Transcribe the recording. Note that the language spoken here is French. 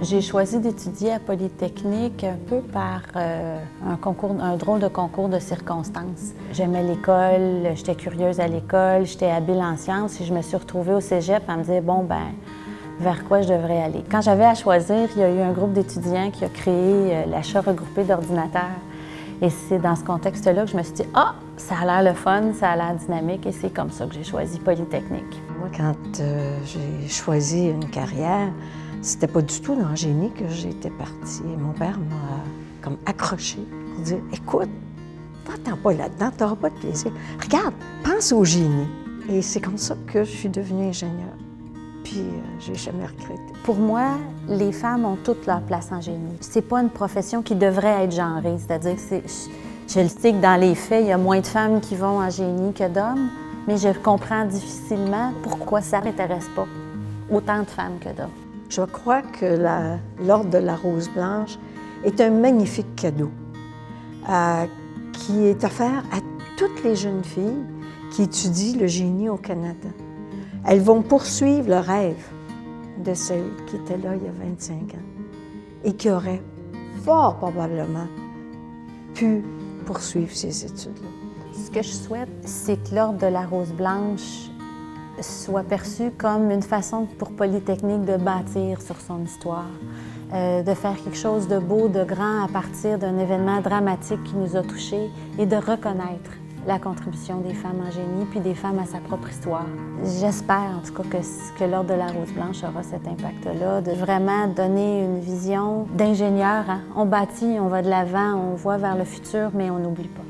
J'ai choisi d'étudier à Polytechnique un peu par un drôle de concours de circonstances. J'aimais l'école, j'étais curieuse à l'école, j'étais habile en sciences et je me suis retrouvée au cégep à me dire, bon, ben, vers quoi je devrais aller. Quand j'avais à choisir, il y a eu un groupe d'étudiants qui a créé l'achat regroupé d'ordinateurs. Et c'est dans ce contexte-là que je me suis dit, ah, ça a l'air le fun, ça a l'air dynamique et c'est comme ça que j'ai choisi Polytechnique. Moi, quand j'ai choisi une carrière, c'était pas du tout dans le génie que j'étais partie. Mon père m'a comme accrochée pour dire, écoute, va-t'en pas là-dedans, t'auras pas de plaisir. Regarde, pense au génie. Et c'est comme ça que je suis devenue ingénieure. Puis, j'ai jamais regretté. Pour moi, les femmes ont toute leur place en génie. C'est pas une profession qui devrait être genrée, c'est-à-dire que je le sais que dans les faits, il y a moins de femmes qui vont en génie que d'hommes, mais je comprends difficilement pourquoi ça m'intéresse pas autant de femmes que d'hommes. Je crois que l'Ordre de la Rose Blanche est un magnifique cadeau qui est offert à toutes les jeunes filles qui étudient le génie au Canada. Elles vont poursuivre le rêve de celles qui étaient là il y a 25 ans et qui auraient fort probablement pu poursuivre ces études-là. Ce que je souhaite, c'est que l'Ordre de la Rose Blanche soit perçu comme une façon pour Polytechnique de bâtir sur son histoire, de faire quelque chose de beau, de grand à partir d'un événement dramatique qui nous a touchés et de reconnaître la contribution des femmes en génie puis des femmes à sa propre histoire. J'espère en tout cas que l'Ordre de la Rose Blanche aura cet impact-là, de vraiment donner une vision d'ingénieur. Hein? On bâtit, on va de l'avant, on voit vers le futur, mais on n'oublie pas.